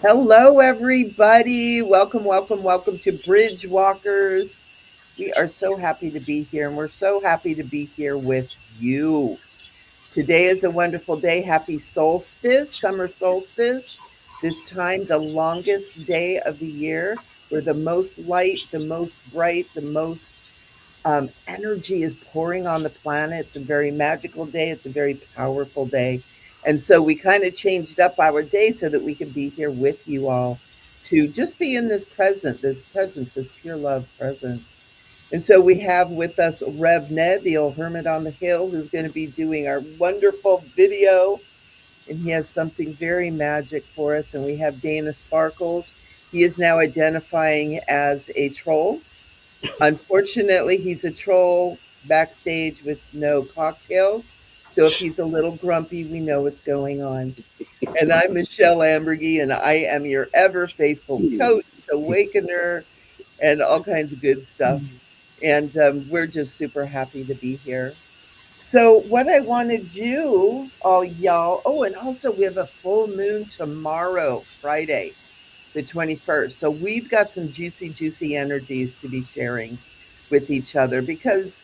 Hello, everybody. Welcome, welcome, welcome to Bridgewalkers. We are so happy to be here, and we're so happy to be here with you. Today is a wonderful day. Happy solstice, summer solstice. This time, the longest day of the year, where the most light, the most bright, the most energy is pouring on the planet. It's a very magical day. It's a very powerful day. And so we kind of changed up our day so that we could be here with you all to just be in this presence, this pure love presence. And so we have with us Rev Ned, the old hermit on the hill, who's going to be doing our wonderful video. And he has something very magic for us. And we have Dana Sparkles. He is now identifying as a troll. Unfortunately, he's a troll backstage with no cocktails. So if he's a little grumpy, we know what's going on. And I'm Michele Amburgey, and I am your ever faithful coach, awakener, and all kinds of good stuff. And we're just super happy to be here. So, what I want to do, all y'all, oh, and also we have a full moon tomorrow, Friday, the 21st. So we've got some juicy, juicy energies to be sharing with each other because,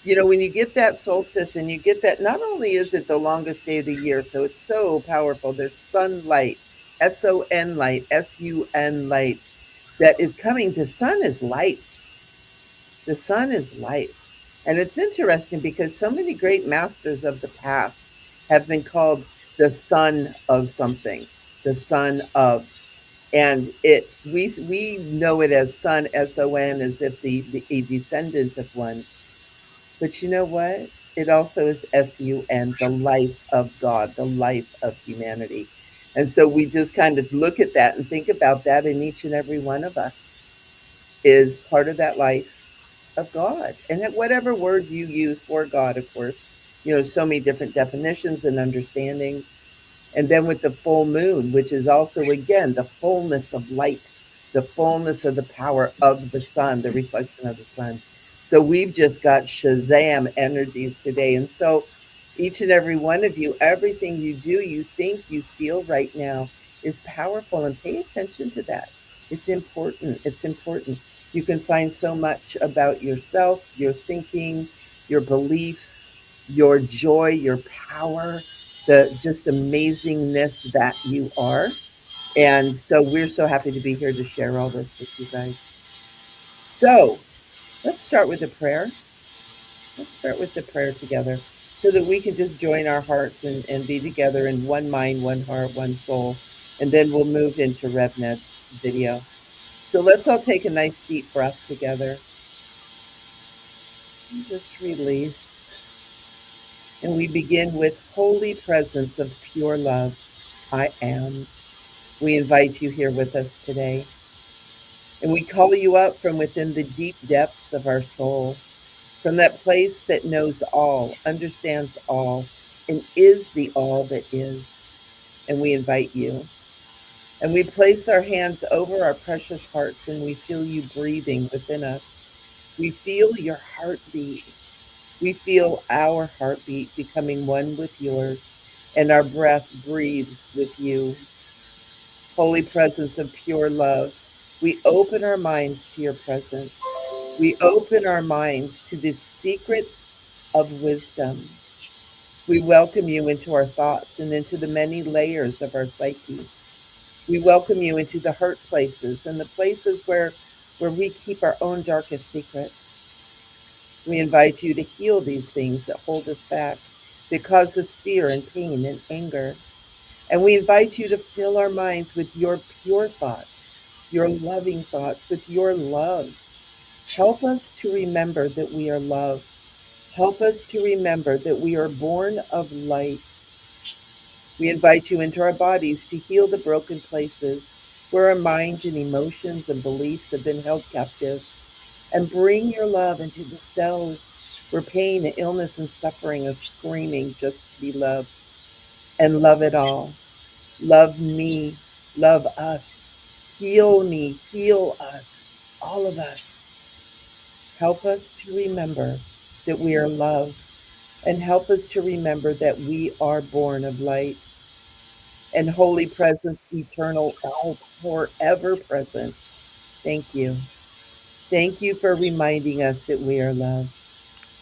when you get that solstice and you get that, not only is it the longest day of the year, so it's so powerful, there's sunlight, SON light, SUN light that is coming. The sun is light. The sun is light. And it's interesting because so many great masters of the past have been called the son of something, the son of, and we know it as son, SON, as if the a descendant of one. But you know what? It also is SUN, the life of God, the life of humanity. And so we just kind of look at that and think about that, and each and every one of us is part of that life of God. And whatever word you use for God, of course, so many different definitions and understandings. And then with the full moon, which is also, again, the fullness of light, the fullness of the power of the sun, the reflection of the sun. So we've just got Shazam energies today. And so each and every one of you, everything you do, you think, you feel right now is powerful. And pay attention to that. It's important. It's important. You can find so much about yourself, your thinking, your beliefs, your joy, your power, the just amazingness that you are. And so we're so happy to be here to share all this with you guys. So let's start with a prayer. Let's start with the prayer together so that we can just join our hearts and be together in one mind, one heart, one soul. And then we'll move into RevNet's video. So let's all take a nice deep breath together and just release. And we begin with holy presence of pure love. I am. We invite you here with us today. And we call you up from within the deep depths of our soul, from that place that knows all, understands all, and is the all that is. And we invite you. And we place our hands over our precious hearts and we feel you breathing within us. We feel your heartbeat. We feel our heartbeat becoming one with yours, and our breath breathes with you. Holy presence of pure love, we open our minds to your presence. We open our minds to the secrets of wisdom. We welcome you into our thoughts and into the many layers of our psyche. We welcome you into the hurt places and the places where we keep our own darkest secrets. We invite you to heal these things that hold us back, that cause us fear and pain and anger. And we invite you to fill our minds with your pure thoughts, your loving thoughts, with your love. Help us to remember that we are love. Help us to remember that we are born of light. We invite you into our bodies to heal the broken places where our minds and emotions and beliefs have been held captive, and bring your love into the cells where pain and illness and suffering are screaming just to be loved. And love it all. Love me. Love us. Heal me. Heal us. All of us. Help us to remember that we are love, and help us to remember that we are born of light. and holy presence, eternal, all forever present. Thank you. Thank you for reminding us that we are loved.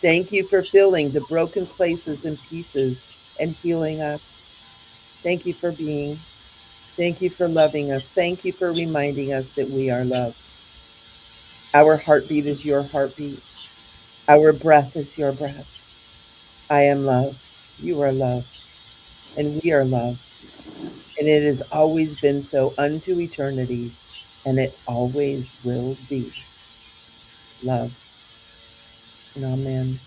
Thank you for filling the broken places and pieces and healing us. Thank you for being. Thank you for loving us. Thank you for reminding us that we are loved. Our heartbeat is your heartbeat. Our breath is your breath. I am love. You are love. And we are love. And it has always been so unto eternity. And it always will be. Love. And amen.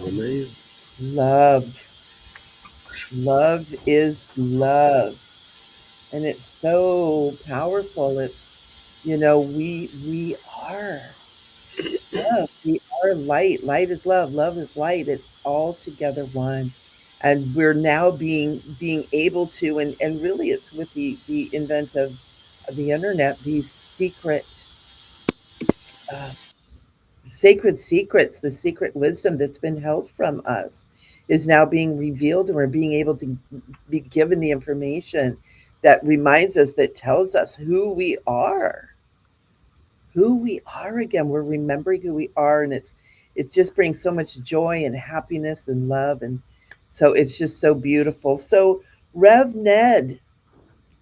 Amen. Love. Love is love. And it's so powerful. It's, we are love. We are light. Light is love. Love is light. It's all together one. And we're now being able to, and really it's with the invent of the internet, these uh, sacred secrets, the secret wisdom that's been held from us is now being revealed, and we're being able to be given the information that reminds us, that tells us who we are again. We're remembering who we are, and it just brings so much joy and happiness and love, and so it's just so beautiful. So, Rev Ned,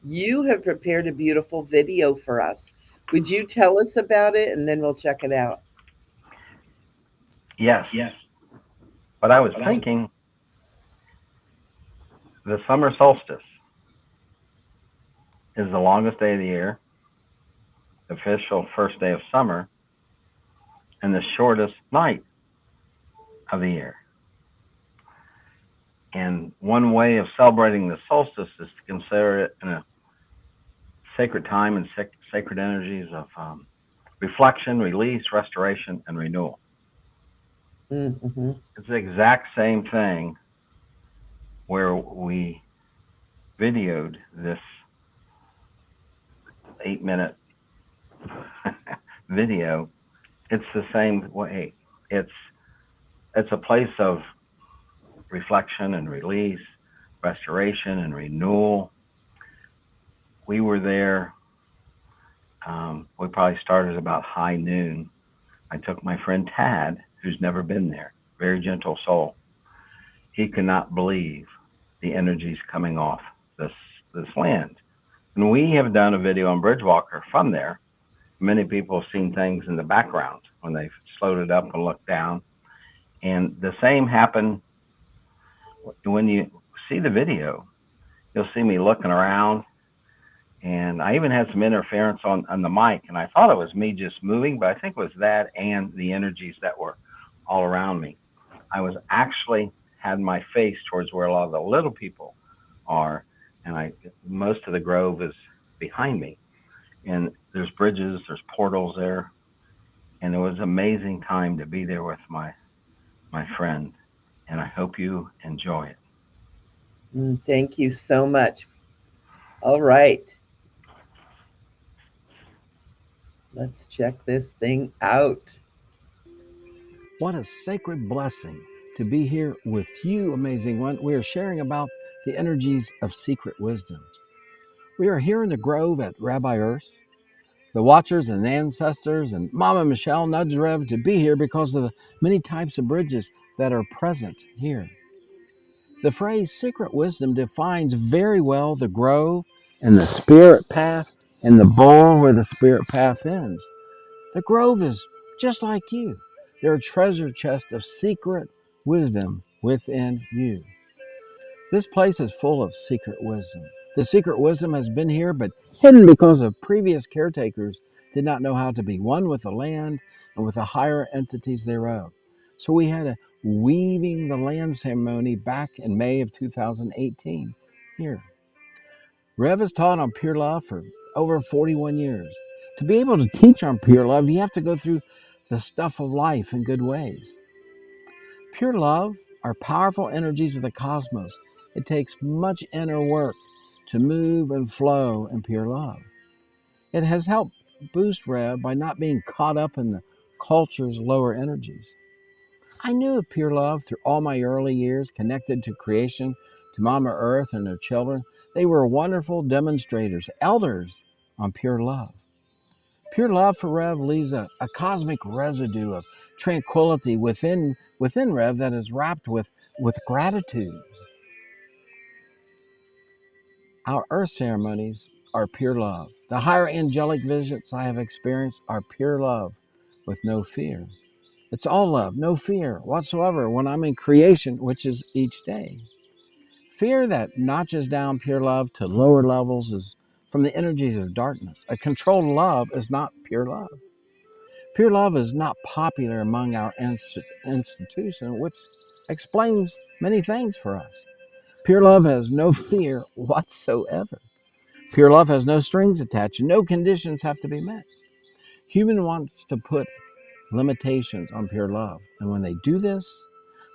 you have prepared a beautiful video for us. Would you tell us about it, and then we'll check it out? Yes, but I was thinking the summer solstice is the longest day of the year, the official first day of summer, and the shortest night of the year. And one way of celebrating the solstice is to consider it in a sacred time and sacred energies of reflection, release, restoration, and renewal. Mm-hmm. It's the exact same thing where we videoed this 8-minute video. It's the same way. It's a place of reflection and release, restoration and renewal. We were there. We probably started about high noon. I took my friend Tad, who's never been there, very gentle soul. He could not believe the energies coming off this land. And we have done a video on Bridgewalker from there. Many people have seen things in the background when they've slowed it up and looked down. And the same happened when you see the video. You'll see me looking around, and I even had some interference on the mic, and I thought it was me just moving, but I think it was that and the energies that were all around me. I was actually had my face towards where a lot of the little people are, and most of the grove is behind me, and there's bridges, there's portals there, and it was an amazing time to be there with my friend, and I hope you enjoy it. Thank you so much. All right. Let's check this thing out. What a sacred blessing to be here with you, amazing one. We are sharing about the energies of secret wisdom. We are here in the grove at Rabbi Earth. The watchers and ancestors and Mama Michele nudged Rev to be here because of the many types of bridges that are present here. The phrase secret wisdom defines very well the grove and the spirit path and the bowl where the spirit path ends. The grove is just like you. There are treasure chests of secret wisdom within you. This place is full of secret wisdom. The secret wisdom has been here, but hidden because of previous caretakers did not know how to be one with the land and with the higher entities thereof. So we had a weaving the land ceremony back in May of 2018 here. Rev has taught on pure love for over 41 years. To be able to teach on pure love, you have to go through the stuff of life in good ways. Pure love are powerful energies of the cosmos. It takes much inner work to move and flow in pure love. It has helped boost Rev by not being caught up in the culture's lower energies. I knew of pure love through all my early years, connected to creation, to Mama Earth and her children. They were wonderful demonstrators, elders on pure love. Pure love for Rev leaves a cosmic residue of tranquility within Rev that is wrapped with gratitude. Our earth ceremonies are pure love. The higher angelic visits I have experienced are pure love with no fear. It's all love, no fear whatsoever when I'm in creation, which is each day. Fear that notches down pure love to lower levels is from the energies of darkness. A controlled love is not pure love. Pure love is not popular among our institution, which explains many things for us. Pure love has no fear whatsoever. Pure love has no strings attached. No conditions have to be met. Human wants to put limitations on pure love. And when they do this,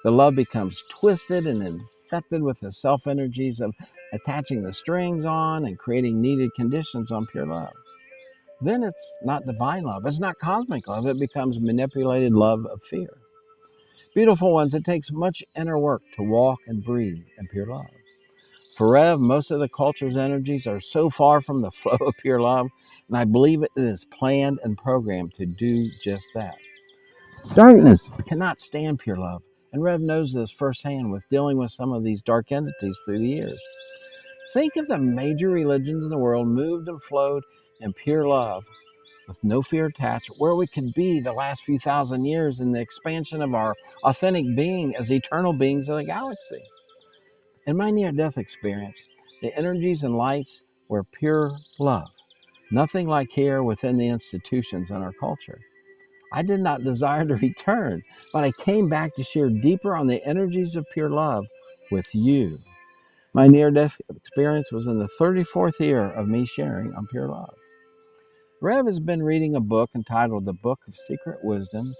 the love becomes twisted and infected with the self energies of attaching the strings on and creating needed conditions on pure love. Then it's not divine love. It's not cosmic love. It becomes manipulated love of fear. Beautiful ones, it takes much inner work to walk and breathe in pure love. For Rev, most of the culture's energies are so far from the flow of pure love, and I believe it is planned and programmed to do just that. Darkness cannot stand pure love, and Rev knows this firsthand with dealing with some of these dark entities through the years. Think if the major religions in the world moved and flowed in pure love with no fear attached, where we could be the last few thousand years in the expansion of our authentic being as eternal beings of the galaxy. In my near-death experience, the energies and lights were pure love, nothing like here within the institutions in our culture. I did not desire to return, but I came back to share deeper on the energies of pure love with you. My near-death experience was in the 34th year of me sharing on pure love. Rev has been reading a book entitled The Book of Secret Wisdom,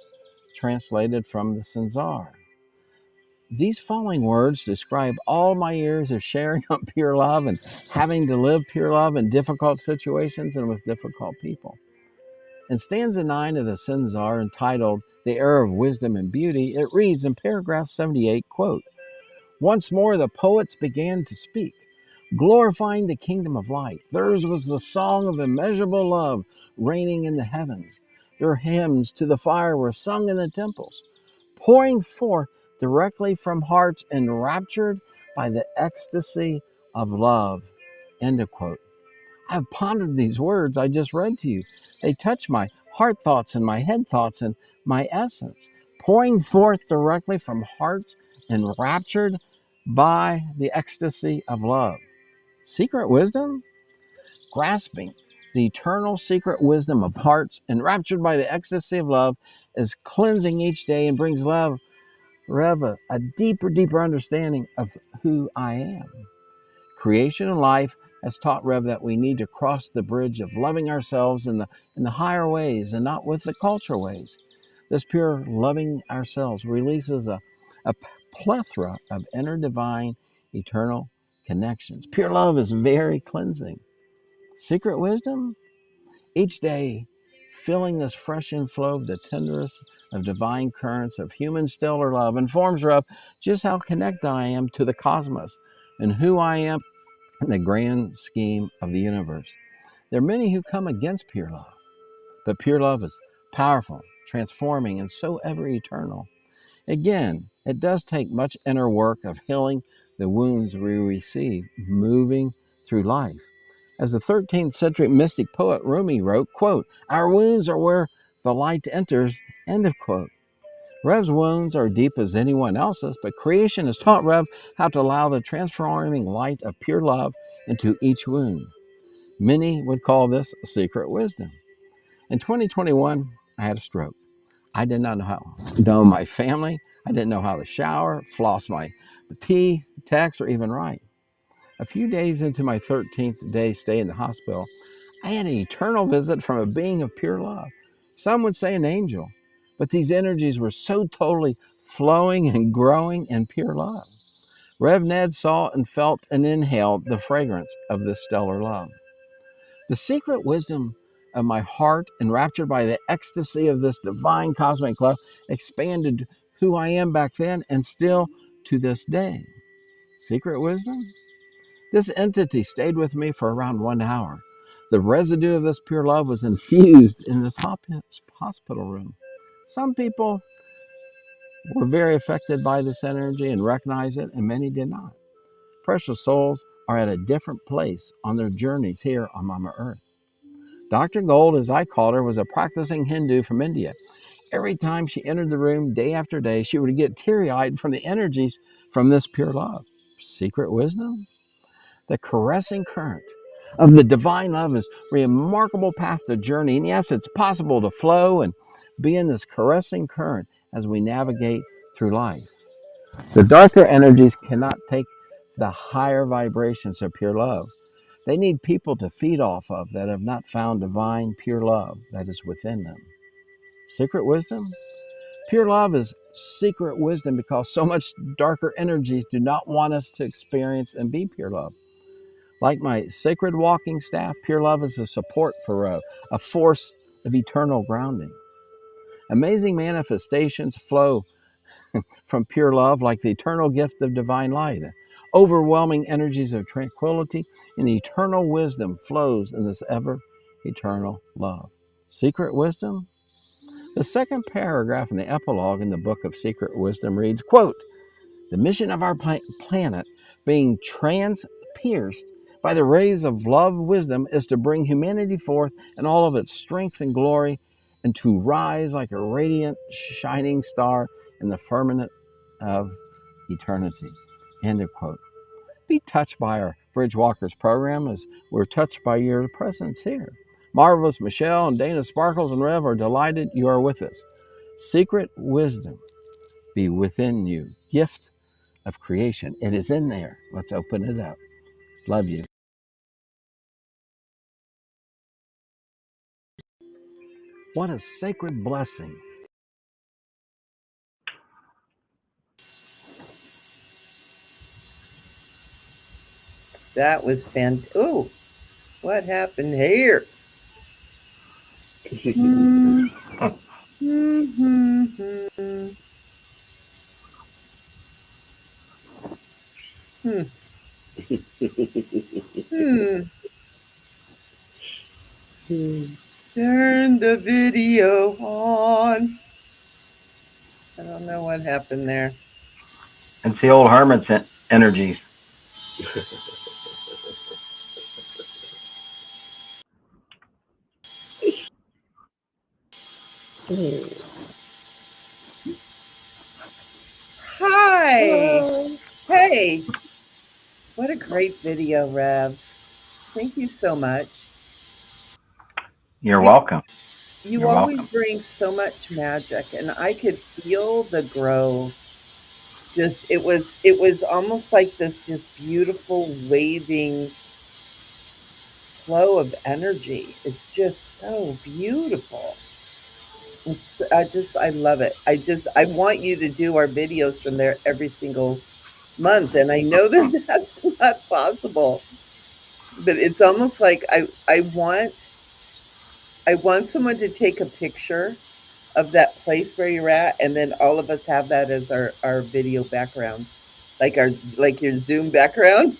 translated from the Sanzar. These following words describe all my years of sharing on pure love and having to live pure love in difficult situations and with difficult people. In stanza 9 of the Sanzar, entitled The Era of Wisdom and Beauty, it reads in paragraph 78, quote, "Once more the poets began to speak, glorifying the kingdom of light. Theirs was the song of immeasurable love reigning in the heavens. Their hymns to the fire were sung in the temples, pouring forth directly from hearts enraptured by the ecstasy of love." End of quote. I've pondered these words I just read to you. They touch my heart thoughts and my head thoughts and my essence, pouring forth directly from hearts enraptured by the ecstasy of love. Secret wisdom? Grasping the eternal secret wisdom of hearts enraptured by the ecstasy of love is cleansing each day and brings love, Rev, a deeper understanding of who I am. Creation and life has taught Rev that we need to cross the bridge of loving ourselves in the higher ways and not with the culture ways. This pure loving ourselves releases a plethora of inner divine eternal connections. Pure love is very cleansing. Secret wisdom? Each day, feeling this fresh inflow of the tenderest of divine currents of human stellar love informs Rev just how connected I am to the cosmos and who I am in the grand scheme of the universe. There are many who come against pure love, but pure love is powerful, transforming, and so ever eternal. Again, it does take much inner work of healing the wounds we receive moving through life. As the 13th century mystic poet Rumi wrote, quote, "Our wounds are where the light enters," end of quote. Rev's wounds are deep as anyone else's, but creation has taught Rev how to allow the transforming light of pure love into each wound. Many would call this secret wisdom. In 2021, I had a stroke. I did not know my family. I didn't know how to shower, floss my teeth, text, or even write. A few days into my 13th day stay in the hospital, I had an eternal visit from a being of pure love. Some would say an angel, but these energies were so totally flowing and growing in pure love. Rev Ned saw and felt and inhaled the fragrance of this stellar love. The secret wisdom of my heart, enraptured by the ecstasy of this divine cosmic love, expanded who I am back then and still to this day. Secret wisdom? This entity stayed with me for around 1 hour. The residue of this pure love was infused in this hospital room. Some people were very affected by this energy and recognized it, and many did not. Precious souls are at a different place on their journeys here on Mama Earth. Dr. Gold, as I called her, was a practicing Hindu from India. Every time she entered the room, day after day, she would get teary-eyed from the energies from this pure love. Secret wisdom? The caressing current of the divine love is a remarkable path to journey. And yes, it's possible to flow and be in this caressing current as we navigate through life. The darker energies cannot take the higher vibrations of pure love. They need people to feed off of that have not found divine pure love that is within them. Secret wisdom? Pure love is secret wisdom because so much darker energies do not want us to experience and be pure love. Like my sacred walking staff, pure love is a support for Rev, a force of eternal grounding. Amazing manifestations flow from pure love like the eternal gift of divine light. Overwhelming energies of tranquility and eternal wisdom flows in this ever eternal love. Secret wisdom? The second paragraph in the epilogue in the book of Secret Wisdom reads, quote, the mission of our planet being trans-pierced by the rays of love wisdom is to bring humanity forth in all of its strength and glory and to rise like a radiant shining star in the firmament of eternity. End of quote. Be touched by our Bridgwalkers program as we're touched by your presence here. Marvelous Michele and Dana Sparkles and Rev are delighted you are with us. Secret wisdom be within you. Gift of creation. It is in there. Let's open it up. Love you. What a sacred blessing. That was fantastic. Oh, what happened here? Hmm. Turn the video on. I don't know what happened there. It's the old hermit's energies. Hi. Hey. What a great video, Rev. Thank you so much. You're welcome. You You're always welcome. bring so much magic, and I could feel the growth. Just it was almost like this just beautiful waving flow of energy. It's just so beautiful. I love it. I want you to do our videos from there every single month, and I know that that's not possible, but it's almost like I want someone to take a picture of that place where you're at, and then all of us have that as our video backgrounds, like your Zoom background.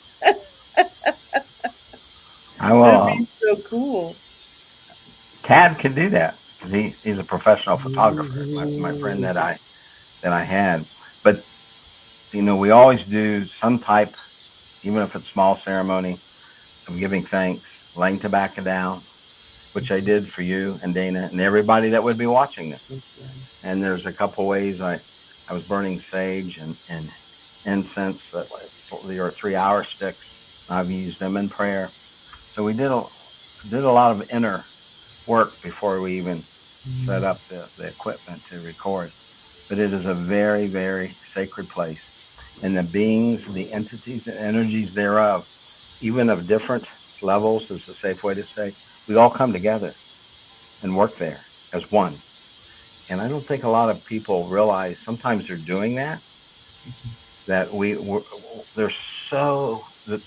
I That'd will. be so cool. Tad can do that because he's a professional photographer. My friend that I had, but we always do some type, even if it's small ceremony of giving thanks, laying tobacco down, which I did for you and Dana and everybody that would be watching this. And there's a couple ways I was burning sage and incense that were 3-hour sticks. I've used them in prayer. So we did a lot of inner work before we even set up the equipment to record. But it is a very, very sacred place. And the beings, the entities, the energies thereof, even of different levels, is a safe way to say, we all come together and work there as one. And I don't think a lot of people realize sometimes they're doing that, that they're the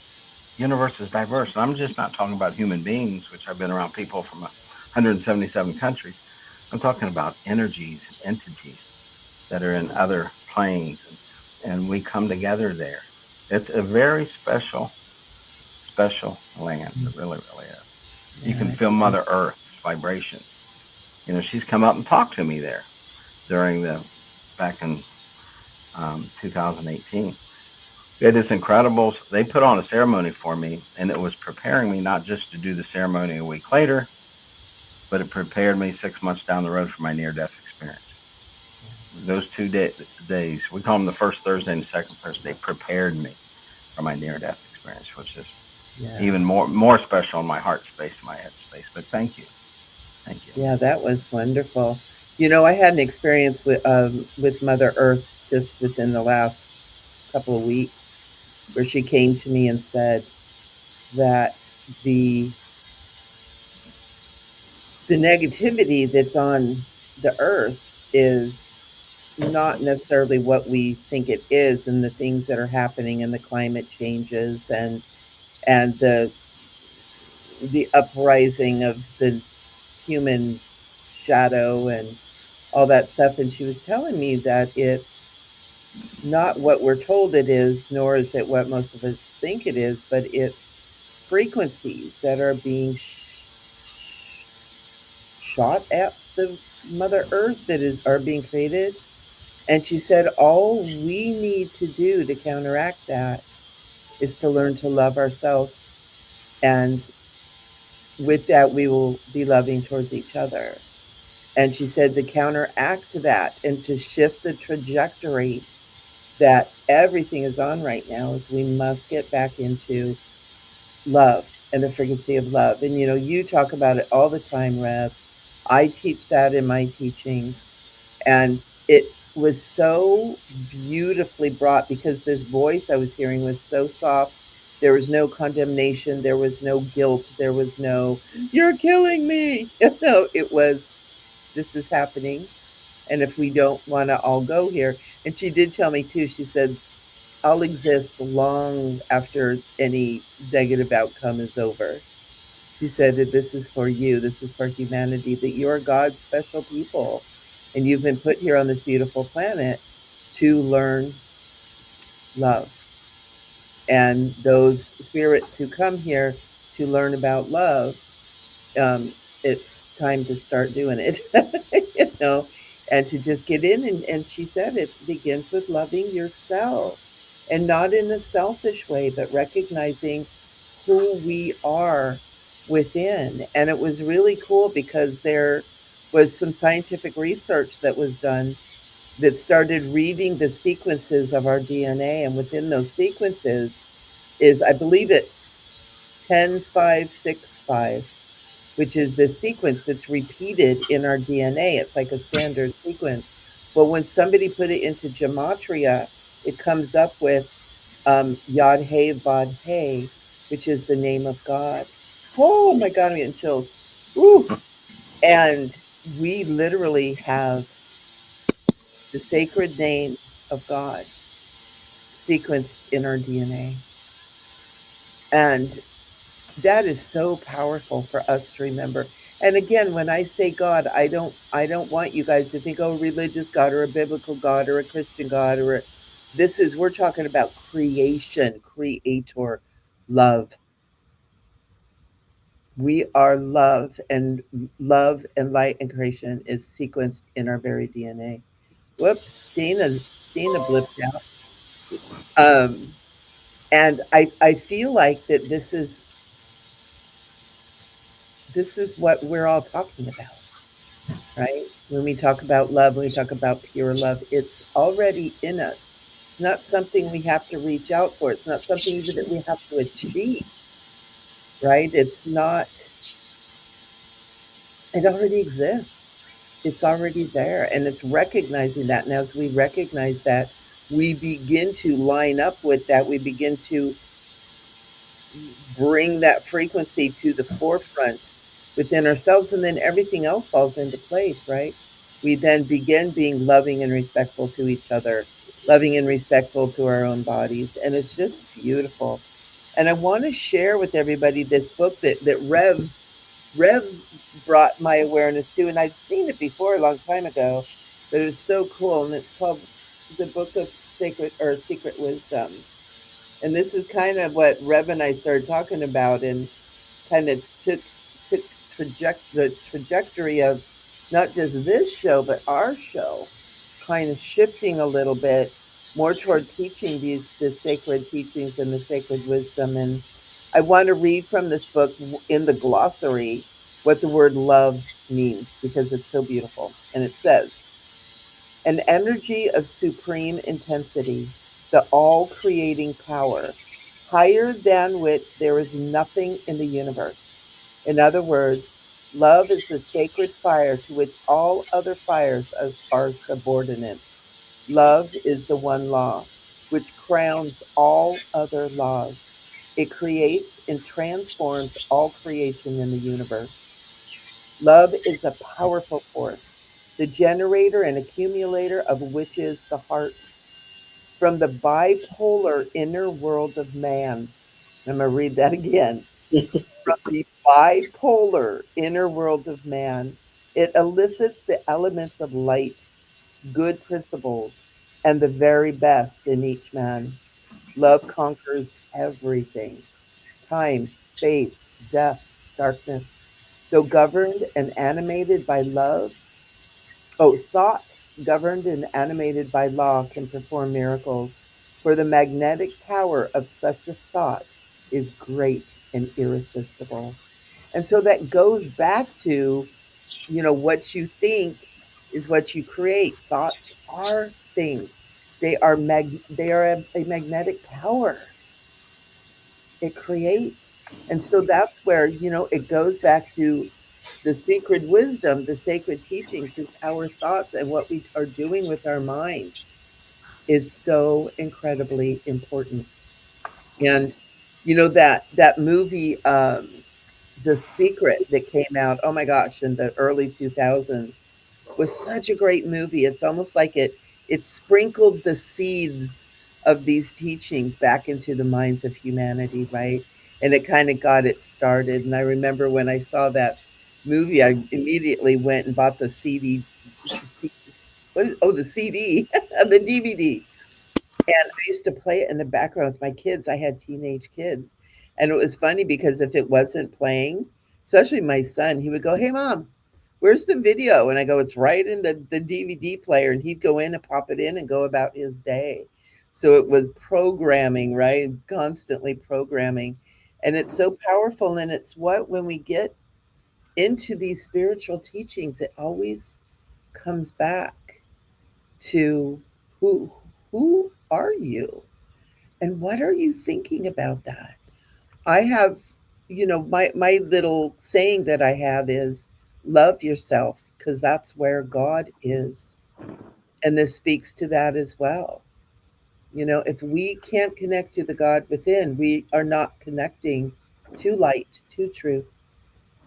universe is diverse. And I'm just not talking about human beings, which I've been around people from 177 countries. I'm talking about energies and entities. that are in other planes, and we come together there. It's a very special, special land. It really, really is. You can Yeah. feel Mother Earth's vibrations. She's come up and talked to me there during back in 2018. It is incredible. They put on a ceremony for me, and it was preparing me not just to do the ceremony a week later, but it prepared me 6 months down the road for my near-death experience. Those 2 days, we call them the first Thursday and the second Thursday, prepared me for my near-death experience, which is even more special in my heart space, my head space. But thank you. Yeah, that was wonderful. I had an experience with Mother Earth just within the last couple of weeks where she came to me and said that the the negativity that's on the earth is not necessarily what we think it is, and the things that are happening and the climate changes and the uprising of the human shadow and all that stuff. And she was telling me that it's not what we're told it is, nor is it what most of us think it is, but it's frequencies that are being shot at the Mother Earth are being created. And she said all we need to do to counteract that is to learn to love ourselves, and with that we will be loving towards each other. And she said to counteract that and to shift the trajectory that everything is on right now is we must get back into love and the frequency of love. And you talk about it all the time, Rev. I teach that in my teachings, and it was so beautifully brought because this voice I was hearing was so soft. There was no condemnation, there was no guilt, there was no "you're killing me." No, it was, "this is happening, and if we don't want to all go here." And she did tell me too. She said, "I'll exist long after any negative outcome is over." She said that this is for you, this is for humanity, that you're God's special people, and you've been put here on this beautiful planet to learn love. And those spirits who come here to learn about love, it's time to start doing it, you know, and to just get in. And she said it begins with loving yourself, and not in a selfish way, but recognizing who we are within. And it was really cool because there was some scientific research that was done that started reading the sequences of our DNA. And within those sequences is, I believe it's 10565, which is the sequence that's repeated in our DNA. It's like a standard sequence. Well, when somebody put it into gematria, it comes up with Yod Hey Vod Hey, which is the name of God. Oh my God, I'm getting chills. Ooh. And we literally have the sacred name of God sequenced in our DNA. And that is so powerful for us to remember. And again, when I say God, I don't want you guys to think, oh, religious God or a biblical God or a Christian God or we're talking about creation, creator, love. We are love and light and creation is sequenced in our very DNA. Whoops, Dana blipped out. Um, and I feel like that this is what we're all talking about, right? When we talk about love, when we talk about pure love, it's already in us. It's not something we have to reach out for. It's not something even that we have to achieve, right? It's not, it already exists. It's already there, and it's recognizing that. And as we recognize that, we begin to line up with that. We begin to bring that frequency to the forefront within ourselves, and then everything else falls into place, right? We then begin being loving and respectful to each other, loving and respectful to our own bodies, and it's just beautiful. And I want to share with everybody this book that Rev brought my awareness to, and I'd seen it before a long time ago. but it's so cool, and it's called the Book of Sacred or Secret Wisdom. And this is kind of what Rev and I started talking about, and kind of took the trajectory of not just this show but our show, kind of shifting a little bit more toward teaching these the sacred teachings and the sacred wisdom. And I want to read from this book in the glossary what the word love means because it's so beautiful. And it says, an energy of supreme intensity, the all creating power, higher than which there is nothing in the universe. In other words, love is the sacred fire to which all other fires are subordinate. Love is the one law which crowns all other laws. It creates and transforms all creation in the universe. Love is a powerful force, the generator and accumulator of which is the heart. From the bipolar inner world of man, I'm going to read that again. From the bipolar inner world of man, it elicits the elements of light, good principles, and the very best in each man. Love conquers everything: time, space, death, darkness. So governed and animated by love, thought governed and animated by law can perform miracles, for the magnetic power of such a thought is great and irresistible. And so that goes back to, what you think is what you create. Thoughts are things. They are a magnetic power. It creates. And so that's where, it goes back to the sacred wisdom, the sacred teachings is our thoughts, and what we are doing with our mind is so incredibly important. And that movie, The Secret, that came out, oh my gosh, in the early 2000s, was such a great movie. It's almost like it sprinkled the seeds of these teachings back into the minds of humanity, right? And it kind of got it started. And I remember when I saw that movie, I immediately went and bought the CD. The CD, the DVD. And I used to play it in the background with my kids. I had teenage kids. And it was funny because if it wasn't playing, especially my son, he would go, "Hey, mom, where's the video?" And I go, "It's right in the DVD player." And he'd go in and pop it in and go about his day. So it was programming, right? Constantly programming. And it's so powerful. And it's what, when we get into these spiritual teachings, it always comes back to who who are you? And what are you thinking about that? I have, my little saying that I have is love yourself because that's where God is. And this speaks to that as well. If we can't connect to the God within, we are not connecting to light, to truth.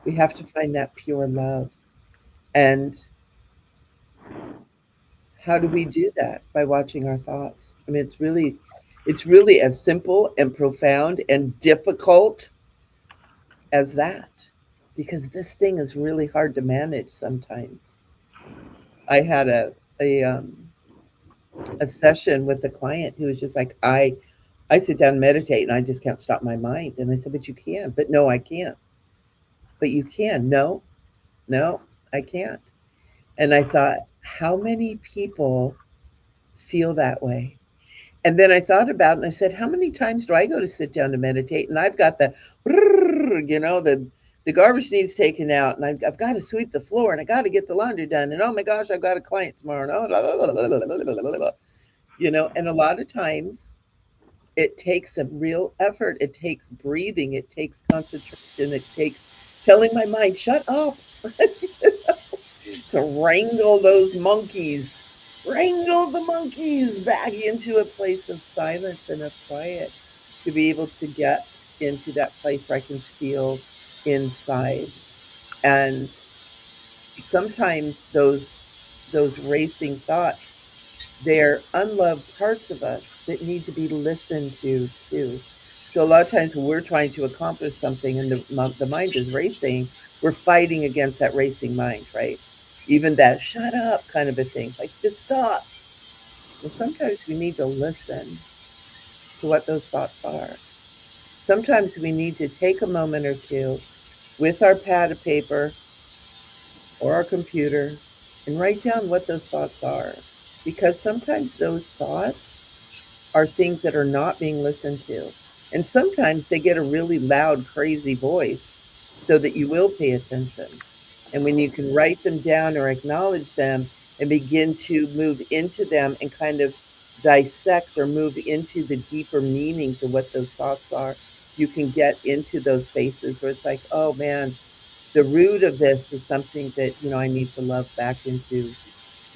We have to find that pure love. And how do we do that? By watching our thoughts. I mean, it's really as simple and profound and difficult as that, because this thing is really hard to manage sometimes. I had a session with a client who was just like, I sit down and meditate and I just can't stop my mind. And I said, but you can. But no, I can't. But you can. No, no, I can't. And I thought, how many people feel that way? And then I thought about it and I said, how many times do I go to sit down to meditate? And I've got the garbage needs taken out, and I've got to sweep the floor, and I got to get the laundry done. And oh my gosh, I've got a client tomorrow. And and a lot of times it takes a real effort. It takes breathing. It takes concentration. It takes telling my mind, shut up, to wrangle those monkeys, wrangle the monkeys back into a place of silence and of quiet, to be able to get into that place where I can feel inside. And sometimes those racing thoughts, they're unloved parts of us that need to be listened to too. So a lot of times when we're trying to accomplish something and the mind is racing, we're fighting against that racing mind, right? even that shut up kind of a thing. It's like, just stop. Well, sometimes we need to listen to what those thoughts are. Sometimes we need to take a moment or two with our pad of paper or our computer and write down what those thoughts are. Because sometimes those thoughts are things that are not being listened to. And sometimes they get a really loud, crazy voice so that you will pay attention. And when you can write them down or acknowledge them and begin to move into them and kind of dissect or move into the deeper meanings of what those thoughts are, you can get into those spaces where it's like, oh man, the root of this is something that, I need to love back into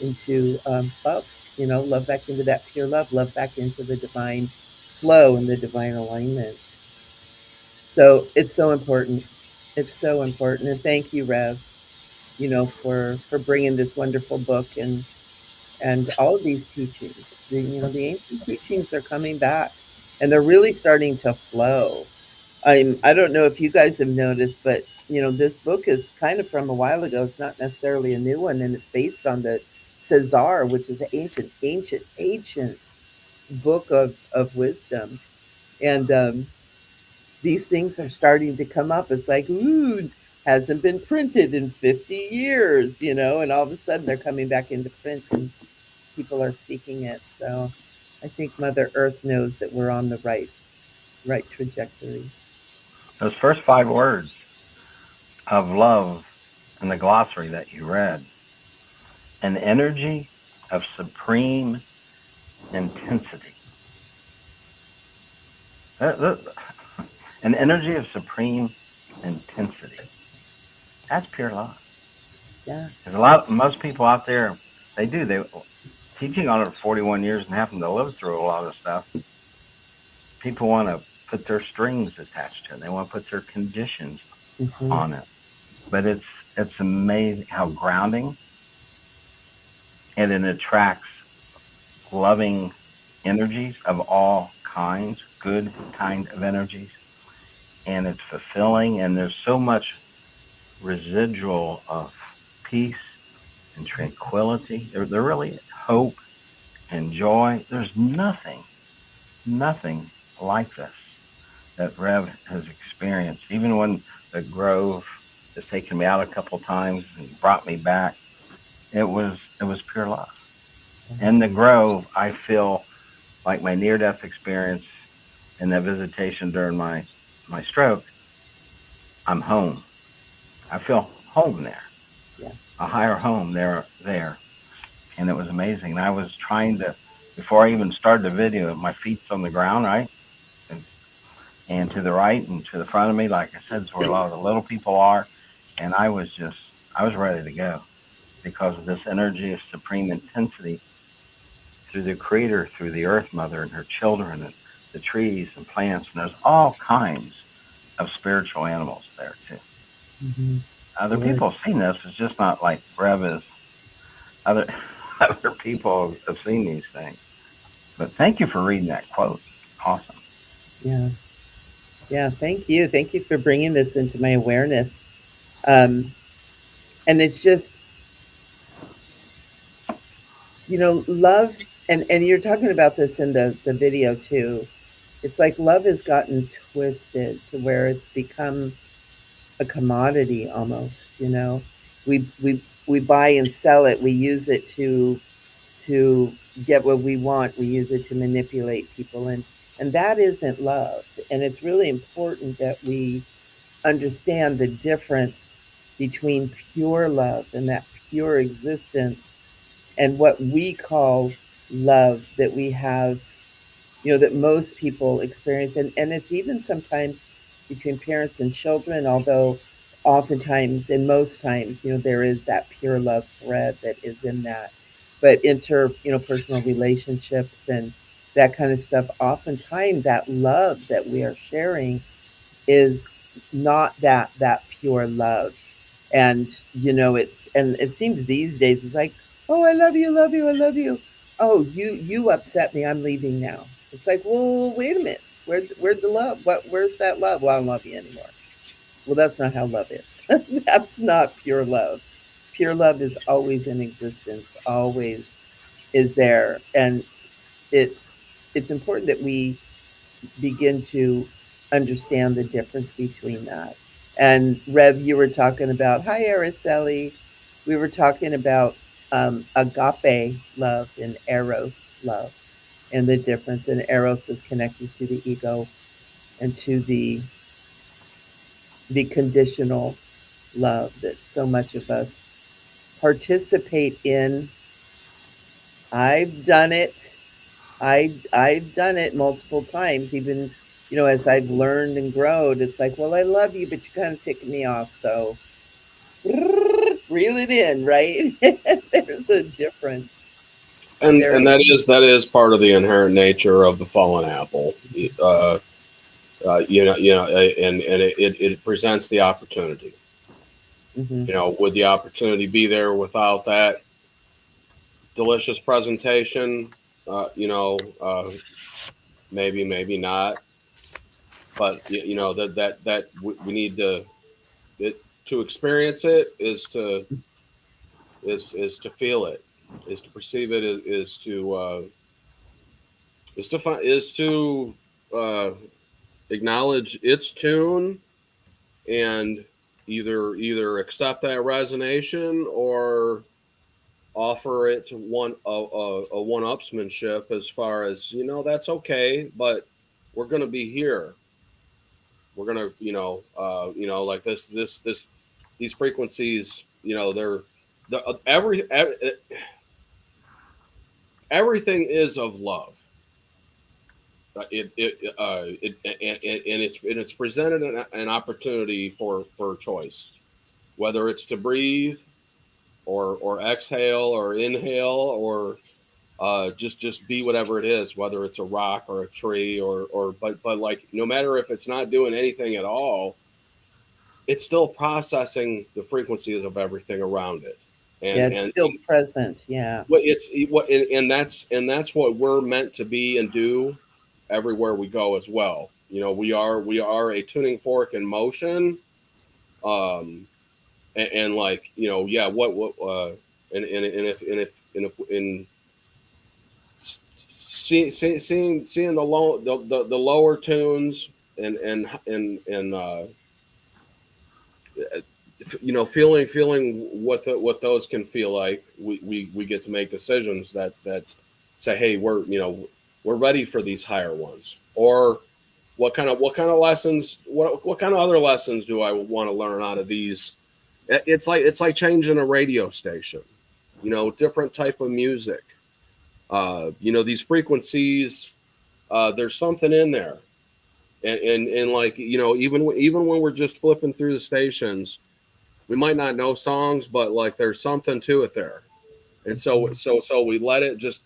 love, love back into that pure love back into the divine flow and the divine alignment. So it's so important. It's so important. And thank you, Rev, for bringing this wonderful book and all of these teachings. The ancient teachings are coming back, and they're really starting to flow. I don't know if you guys have noticed, but this book is kind of from a while ago. It's not necessarily a new one, and it's based on the Cesar, which is an ancient book of wisdom. And these things are starting to come up. It's like, ooh, hasn't been printed in 50 years, and all of a sudden they're coming back into print and people are seeking it. So I think Mother Earth knows that we're on the right trajectory. Those first 5 words of love in the glossary that you read, an energy of supreme intensity. An energy of supreme intensity. That's pure love. Yeah. There's most people out there, they teaching on it for 41 years and having to live through a lot of stuff. People want to put their strings attached to it. They want to put their conditions Hmm. on it. But it's amazing how grounding, and it attracts loving energies of all kinds, good kind of energies, and it's fulfilling. And there's so much residual of peace and tranquility. There really is hope and joy. There's nothing like this that Rev has experienced. Even when the Grove has taken me out a couple times and brought me back, it was pure love. In the Grove, I feel like my near death experience and that visitation during my stroke. I'm home. I feel home there, Yeah. a higher home there, and it was amazing. And I was trying to, before I even started the video, my feet's on the ground, right, and, and to the right and to the front of me, like I said, is where a lot of the little people are, and I was ready to go because of this energy of supreme intensity through the Creator, through the Earth Mother and her children, and the trees and plants, and there's all kinds of spiritual animals there too. Hmm. Other Good. people have seen this. It's just not like Rev is. Other other people have seen these things. But thank you for reading that quote. Awesome. Yeah. Yeah. Thank you. Thank you for bringing this into my awareness. Um, and it's just, love, and you're talking about this in the video too. It's like love has gotten twisted to where it's become a commodity almost. We buy and sell it. We use it to get what we want. We use it to manipulate people, and that isn't love. And it's really important that we understand the difference between pure love and that pure existence and what we call love that we have, that most people experience. And it's even sometimes between parents and children, although oftentimes and most times, there is that pure love thread that is in that. But personal relationships and that kind of stuff, oftentimes that love that we are sharing is not that pure love. And and it seems these days it's like, oh, I love you, I love you. Oh, you upset me, I'm leaving now. It's like, well, wait a minute, where'd the love, where's that love? Well, I don't love you anymore. Well, that's not how love is. That's not pure love. Pure love is always in existence, always is there. And it's it's important that we begin to understand the difference between that. And Rev, you were talking about, hi Araceli, we were talking about agape love and eros love, and the difference. And eros is connected to the ego and to the conditional love that so much of us participate in. I've done it. I've done it multiple times. Even, as I've learned and grown, it's like, well, I love you, but you kind of tick me off. So reel it in, right? There's a difference. And There. that is part of the inherent nature of the fallen apple. And it presents the opportunity. Mm-hmm. Would the opportunity be there without that delicious presentation? Maybe not. But that we need to experience it is to feel it, is to perceive it, is to uh, acknowledge its tune, and either accept that resonation or offer it to a one-upsmanship, as far as that's okay, but we're going to be here. We're going to like this these frequencies, they're everything is of love. And it's presented an opportunity for choice, whether it's to breathe or exhale or inhale, or just be whatever it is, whether it's a rock or a tree, but like, no matter if it's not doing anything at all, it's still processing the frequencies of everything around it. Yeah, and it's and still present. Yeah. and that's what we're meant to be and do everywhere we go as well. We are a tuning fork in motion. Um and, and like, yeah, what and if seeing the lower tunes, and feeling what those can feel like, we get to make decisions that say, hey, we're ready for these higher ones. Or what kind of lessons, what kind of other lessons do I want to learn out of these? It's like changing a radio station. Different type of music. These frequencies, there's something in there. And like, even when we're just flipping through the stations, we might not know songs, but like, there's something to it there. And so Mhm. so we let it just,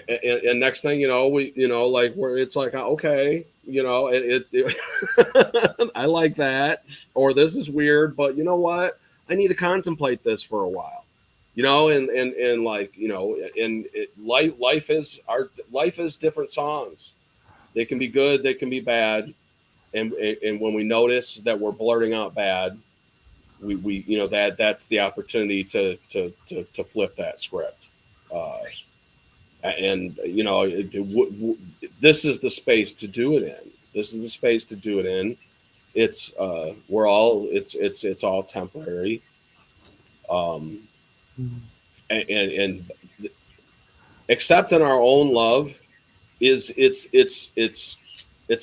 and next thing you know, we like, where it's like, okay, I like that, or this is weird, but you know what, I need to contemplate this for a while. And like, life is different songs. They can be good, they can be bad. And when we notice that we're blurting out bad, we that's the opportunity to flip that script. And this is the space to do it in. This is the space to do it in. It's all temporary. um Mhm. and accepting our own love is it's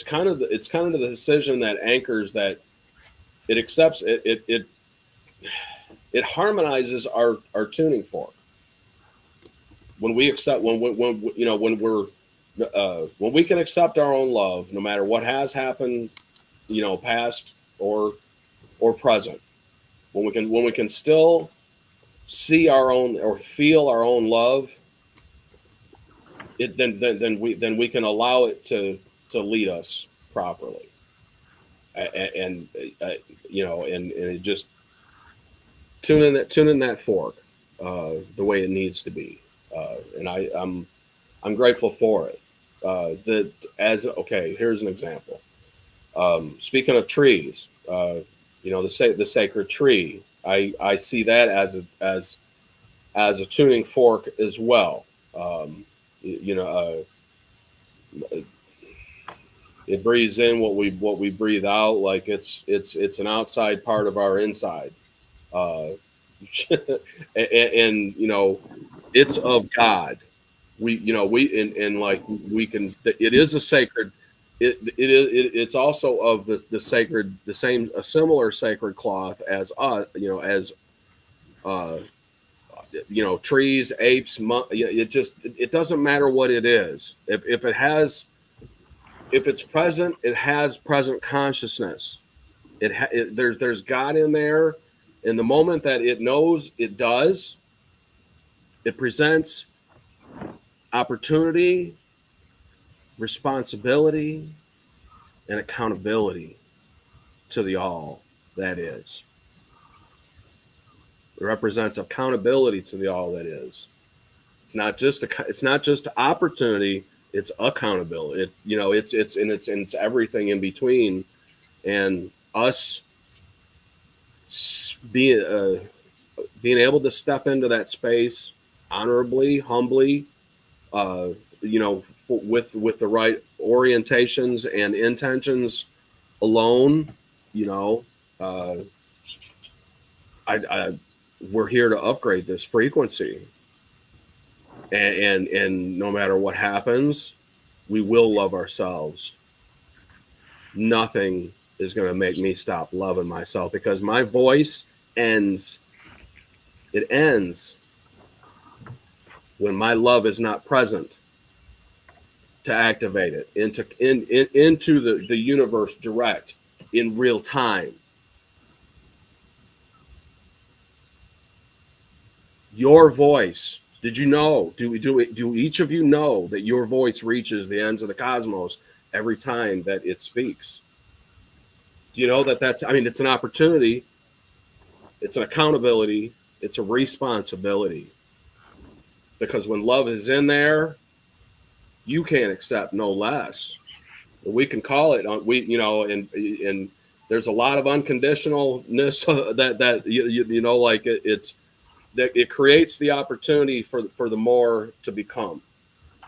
kind of the decision that anchors that. It accepts it harmonizes our tuning fork. When we accept, when we can accept our own love, no matter what has happened, past or present. When we can still see our own or feel our own love, then we can allow it to lead us properly. And and it just tuning that fork the way it needs to be. And I'm grateful for it. That as Okay, here's an example. Speaking of trees, the sacred tree. I see that as a tuning fork as well. You know, it breathes in what we breathe out. Like it's an outside part of our inside, uh, and you know, it's of God. We like we can. It is a sacred. It's also of the sacred, the same, a similar sacred cloth as us. As uh, trees, apes. It doesn't matter what it is. If it's present, it has present consciousness. There's God in there, and the moment that it knows it does, it presents opportunity, responsibility, and accountability to the all that is. It represents accountability to the all that is. It's not just opportunity. It's accountability. It's everything in between, and us being able to step into that space honorably, humbly, uh, with the right orientations and intentions alone. you know, uh, we're here to upgrade this frequency, and no matter what happens, we will love ourselves. Nothing is going to make me stop loving myself, because my voice ends. It ends when my love is not present to activate it into the universe direct in real time. Your voice. Did you know? Do each of you know that your voice reaches the ends of the cosmos every time that it speaks? Do you know that it's an opportunity, it's an accountability, it's a responsibility. Because when love is in there, you can't accept no less. We can call it and there's a lot of unconditionalness that like it's that it creates the opportunity for the more to become.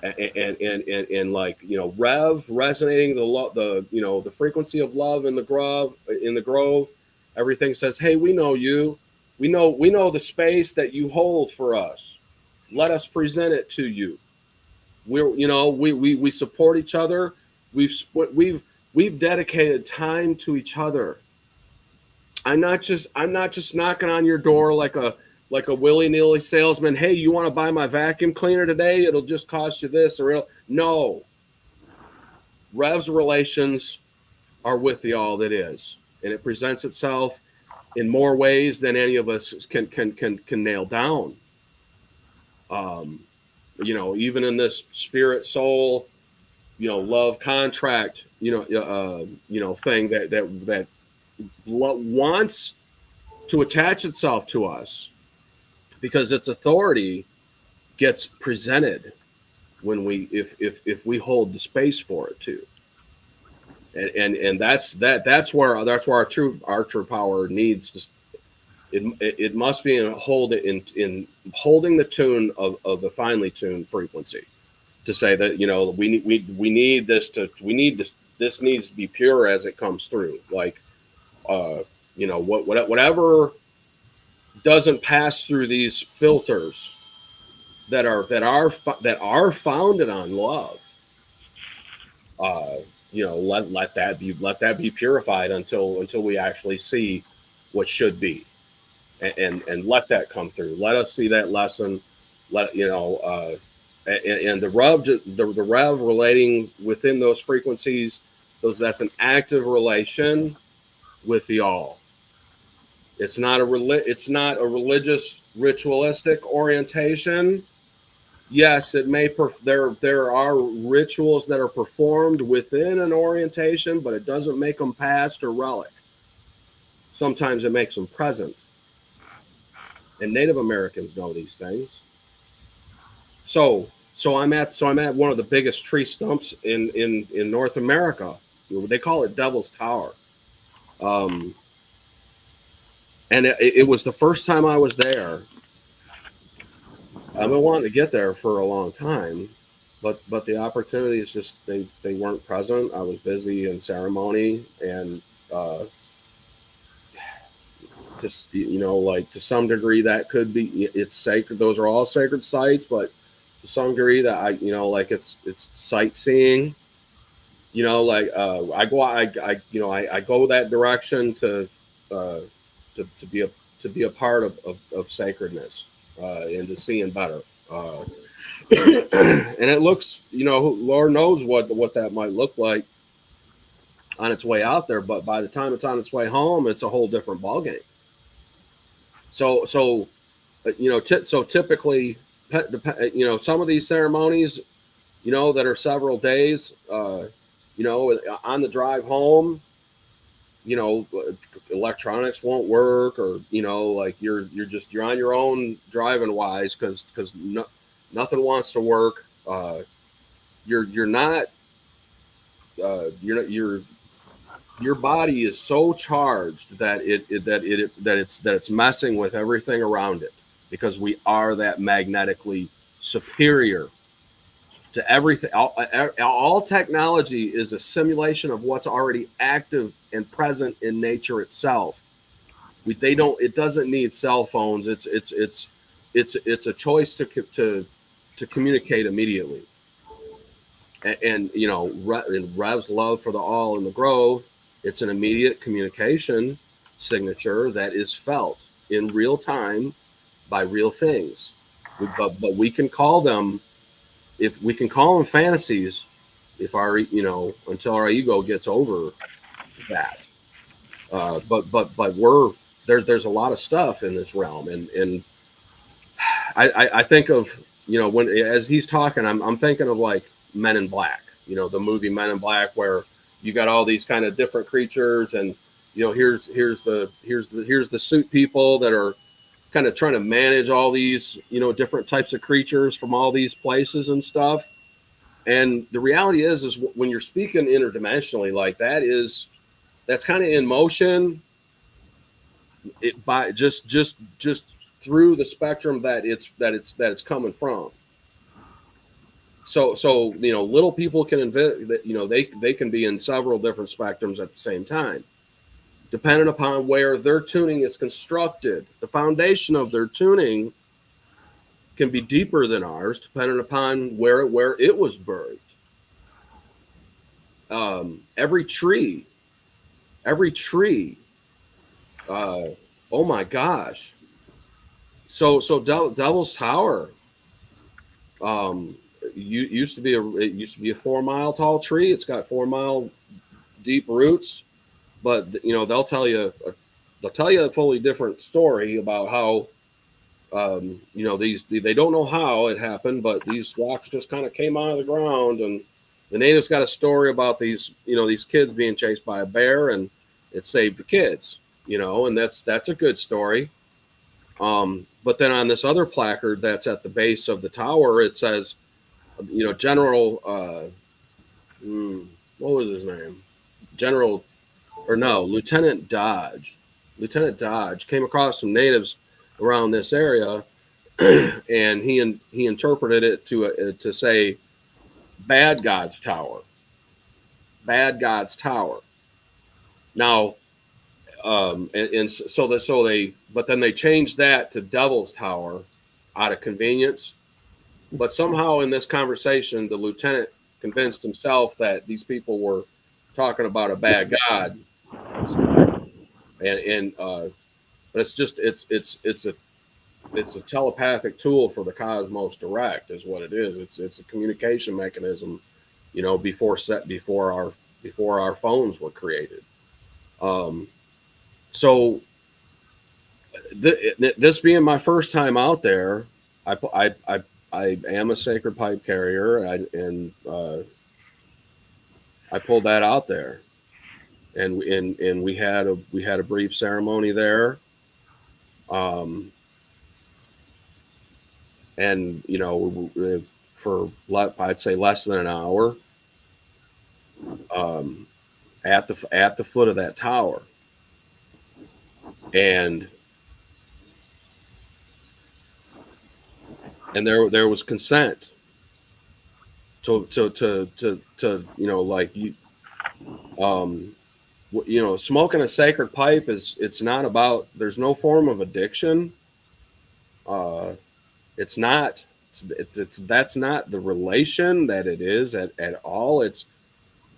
And like Rev resonating the frequency of love in the grove. Everything says, hey, we know you, we know the space that you hold for us. Let us present it to you. We support each other. We've dedicated time to each other. I'm not just knocking on your door like a willy-nilly salesman. Hey, you want to buy my vacuum cleaner today? It'll just cost you this. No. Rev's relations are with the all that is, and it presents itself in more ways than any of us can nail down. Even in this spirit soul, love contract, thing that wants to attach itself to us, because its authority gets presented when if we hold the space for it too. And that's where our true power needs to. It must be in holding the tune of the finely tuned frequency, to say that we need this needs to be pure as it comes through. Like whatever doesn't pass through these filters that are founded on love. Let that be purified until we actually see what should be, and let that come through. Let us see that lesson. And the Rev relating within those frequencies, that's an active relation with the all. It's not a religious ritualistic orientation. Yes, it may. There are rituals that are performed within an orientation, but it doesn't make them past or relic. Sometimes it makes them present, and Native Americans know these things. So I'm at one of the biggest tree stumps in North America. They call it Devil's Tower. And it was the first time I was there. I've been wanting to get there for a long time, but the opportunities just they weren't present. I was busy in ceremony, and uh, just like to some degree that could be it's sacred. Those are all sacred sites, but to some degree that like it's sightseeing. Like I go that direction uh, to be a part of sacredness and to seeing better. And it looks, Lord knows what that might look like on its way out there, but by the time it's on its way home, it's a whole different ballgame. So so typically, some of these ceremonies, that are several days, on the drive home, electronics won't work, or like you're on your own driving wise because nothing wants to work. You're not your body is so charged that it's messing with everything around it, because we are that magnetically superior to everything. All technology is a simulation of what's already active and present in nature itself. It doesn't need cell phones. It's a choice to communicate immediately. And in Rev's love for the all in the grove, it's an immediate communication signature that is felt in real time by real things. But we can call them, if we can call them fantasies, if until our ego gets over that. But there's a lot of stuff in this realm, and I think of, when as he's talking, I'm thinking of like Men in Black, the movie Men in Black, where you got all these kind of different creatures, and here's the suit people that are kind of trying to manage all these different types of creatures from all these places and stuff. And the reality is when you're speaking interdimensionally like that, that's kind of in motion, by just through the spectrum that it's coming from. So little people can they can be in several different spectrums at the same time, depending upon where their tuning is constructed. The foundation of their tuning can be deeper than ours, depending upon where it was birthed. Every tree, oh my gosh. So Devil's Tower, used to be a 4 mile tall tree. It's got 4 mile deep roots, but they'll tell you a fully different story about how they don't know how it happened, but these rocks just kind of came out of the ground, and the natives got a story about these kids being chased by a bear, and it saved the kids, and that's a good story. But then on this other placard that's at the base of the tower, it says, General, what was his name? Lieutenant Dodge. Lieutenant Dodge came across some natives around this area, and he interpreted it to say Bad God's Tower. Bad God's Tower. Now, but then they changed that to Devil's Tower out of convenience. But somehow in this conversation, the lieutenant convinced himself that these people were talking about a bad god, but it's a telepathic tool for the cosmos direct, is what it is. It's a communication mechanism, before our phones were created. So this being my first time out there, I am a sacred pipe carrier, and I pulled that out there, and we had a brief ceremony there, and for I'd say less than an hour, at the foot of that tower, and and there was consent to like you smoking a sacred pipe it's not about, there's no form of addiction. uh it's not, it's that's not the relation that it is at all. It's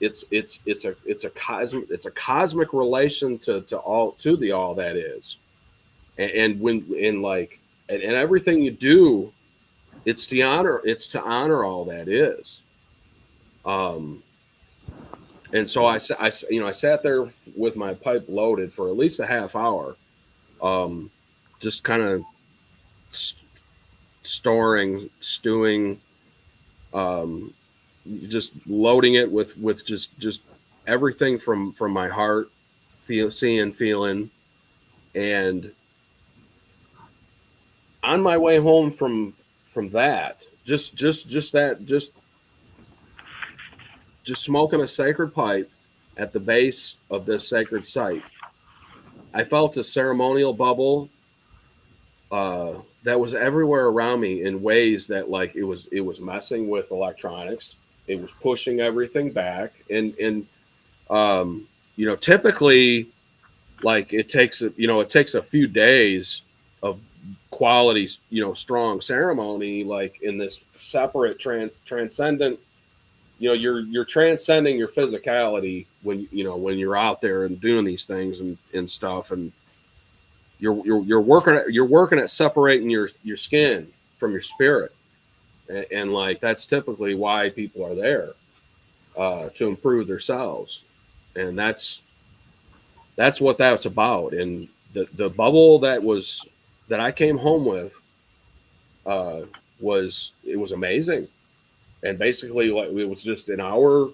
a cosmic relation to the all that is. And when in like and everything you do, it's to honor all that is. um and so I sat there with my pipe loaded for at least a half hour, um just kind of stewing, um just loading it with just everything from my heart, seeing, feeling. And on my way home from that, just smoking a sacred pipe at the base of this sacred site, I felt a ceremonial bubble that was everywhere around me in ways that like it was messing with electronics. It was pushing everything back, and typically, like it takes a few days of quality, strong ceremony, like in this separate transcendent. You're transcending your physicality when you're out there and doing these things and stuff, and you're working at separating your skin from your spirit, and like that's typically why people are there, to improve themselves, and that's what that's about. And the bubble that I came home with, uh, was amazing. And basically, like, it was just an hour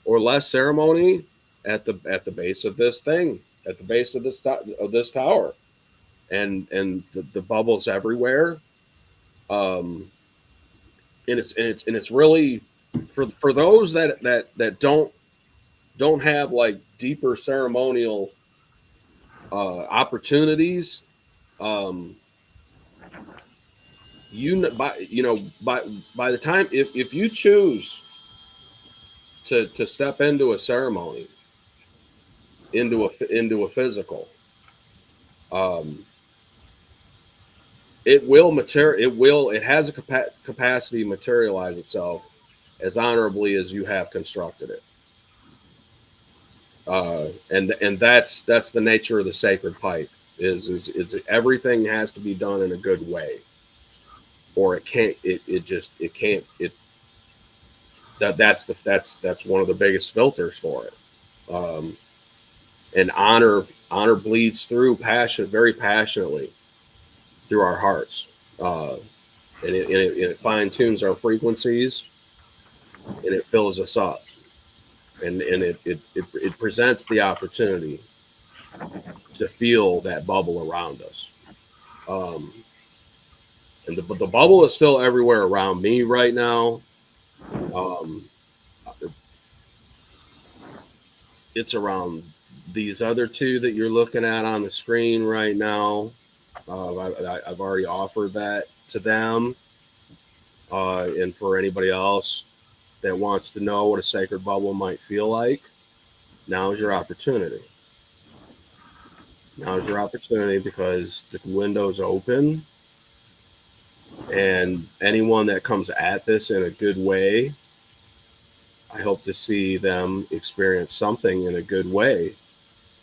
or less ceremony at the base of this thing, at the base of this tower, and the bubbles everywhere. Um, and it's really for those that don't have like deeper ceremonial opportunities. um by the time, if you choose to step into a ceremony, into a physical, um it has a capacity to materialize itself as honorably as you have constructed it. And that's the nature of the sacred pipe. Is everything has to be done in a good way, or it can't. It can't. That's one of the biggest filters for it. Um, and honor bleeds through passion very passionately through our hearts, and it fine tunes our frequencies, and it fills us up, and it presents the opportunity to feel that bubble around us. Um, and the bubble is still everywhere around me right now. Um, it's around these other two that you're looking at on the screen right now. I've already offered that to them, and for anybody else that wants to know what a sacred bubble might feel like, now's your opportunity. Now's your opportunity, because the window's open, and anyone that comes at this in a good way, I hope to see them experience something in a good way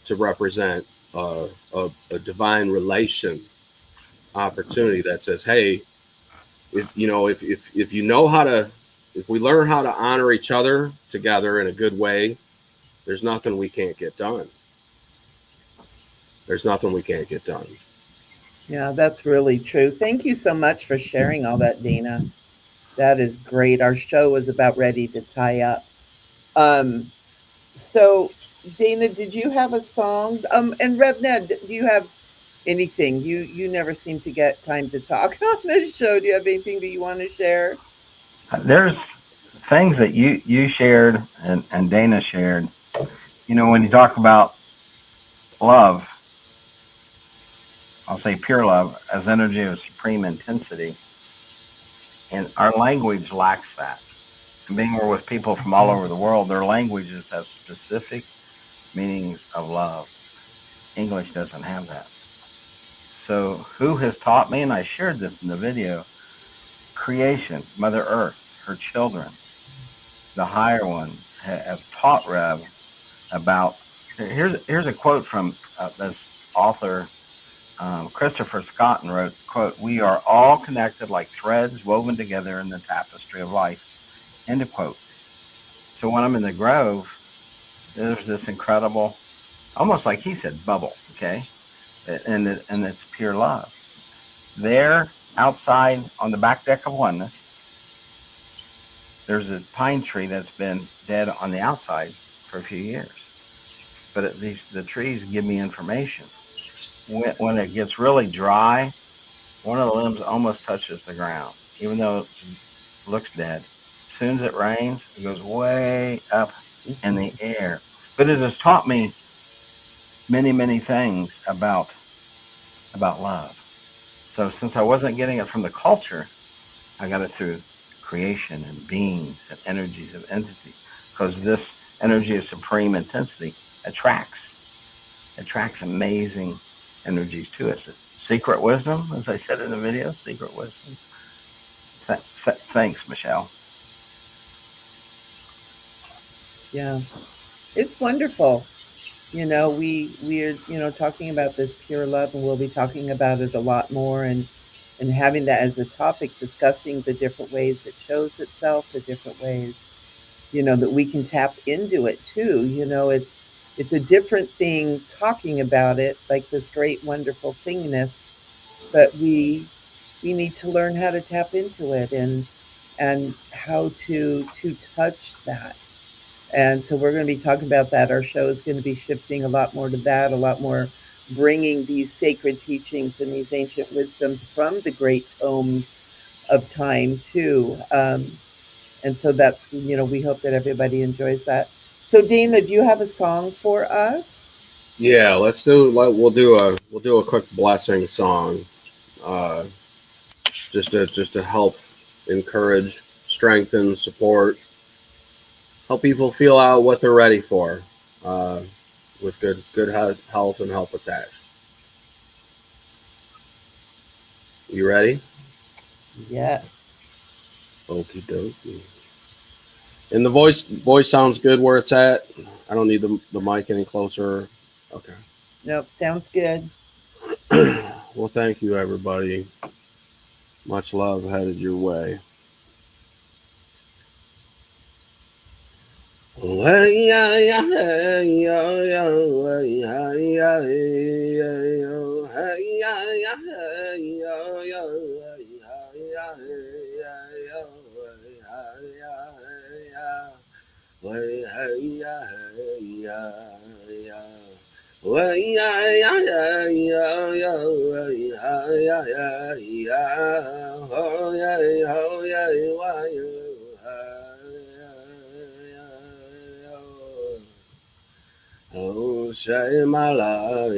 to represent a divine relation opportunity that says, hey, if you know how to, if we learn how to honor each other together in a good way, there's nothing we can't get done. There's nothing we can't get done. Yeah, that's really true. Thank you so much for sharing all that, Dana. That is great. Our show is about ready to tie up. Um, so, Dana, did you have a song? And Rev Ned, do you have anything? You never seem to get time to talk on this show. Do you have anything that you want to share? There's things that you shared and Dana shared. When you talk about love, I'll say pure love as energy of supreme intensity. And our language lacks that. And being we're with people from all over the world, their languages have specific meanings of love. English doesn't have that. So who has taught me, and I shared this in the video, creation, Mother Earth, her children, the higher ones have taught Rev about. Here's a quote from this author, Christopher Scott, and wrote, quote, "We are all connected like threads woven together in the tapestry of life," end of quote. So when I'm in the grove, there's this incredible, almost like he said, bubble, okay? And it's pure love. There, outside on the back deck of oneness, there's a pine tree that's been dead on the outside for a few years. But at least the trees give me information. When it gets really dry, one of the limbs almost touches the ground, even though it looks dead. As soon as it rains, it goes way up in the air. But it has taught me many, many things about love. So since I wasn't getting it from the culture, I got it through creation and beings and energies of entities. Because this energy of supreme intensity attracts amazing energies to us. Secret wisdom, as I said in the video, secret wisdom. Thanks, Michele. Yeah, it's wonderful. We're talking about this pure love, and we'll be talking about it a lot more, and having that as a topic, discussing the different ways it shows itself, the different ways, that we can tap into it too. It's a different thing talking about it, like this great, wonderful thingness, but we need to learn how to tap into it and how to touch that. And so we're going to be talking about that. Our show is going to be shifting a lot more to that, a lot more bringing these sacred teachings and these ancient wisdoms from the great tomes of time too. And so that's, we hope that everybody enjoys that. So Dana, do you have a song for us? Yeah, we'll do a quick blessing song, uh, just to help encourage, strengthen, support, help people feel out what they're ready for, uh, with good health and help attached. You ready? Yes. Okie dokie. And the voice sounds good where it's at. I don't need the mic any closer. Okay. Nope, sounds good. Well, thank you, everybody. Much love headed your way. Oh, say my life.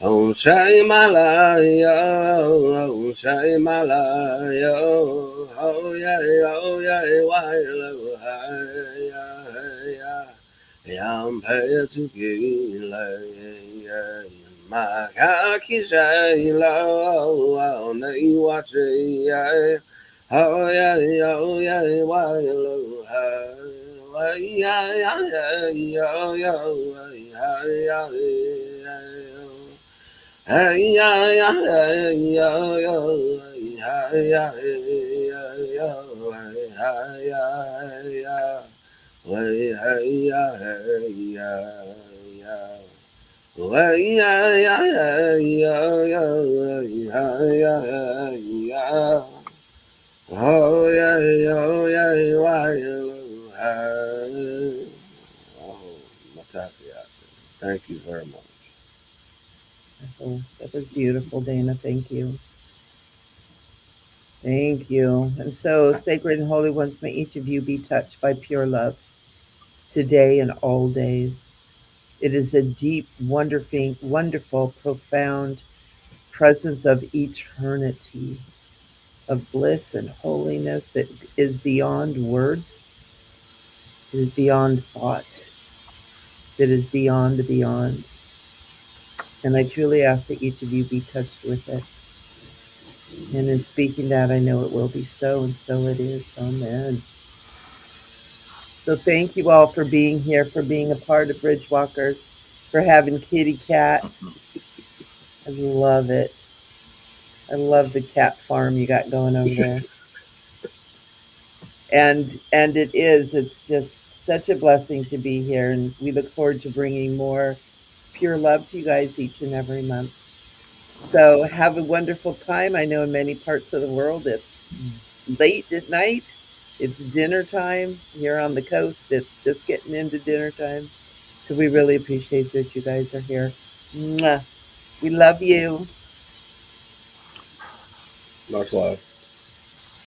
Oh, say my life. Oh, say my life. Oh, yeah, why, I'm paid to get my khaki say low, I'll need watch it. Oh, yeah, why, Oh yeah, oh, Matafias. Thank you very much. Oh, that was beautiful, Dana. Thank you. Thank you. And so, sacred and holy ones, may each of you be touched by pure love today and all days. It is a deep, wonderful, profound presence of eternity. of bliss and holiness that is beyond words, that is beyond thought, that is beyond the beyond. And I truly ask that each of you be touched with it. And in speaking that, I know it will be so, and so it is. Amen. So thank you all for being here, for being a part of Bridgewalkers, for having kitty cats. I love it. I love the cat farm you got going over there. And it's just such a blessing to be here, and we look forward to bringing more pure love to you guys each and every month. So have a wonderful time. I know in many parts of the world it's late at night. It's dinner time. Here on the coast, it's just getting into dinner time. So we really appreciate that you guys are here. Mwah. We love you. Much love.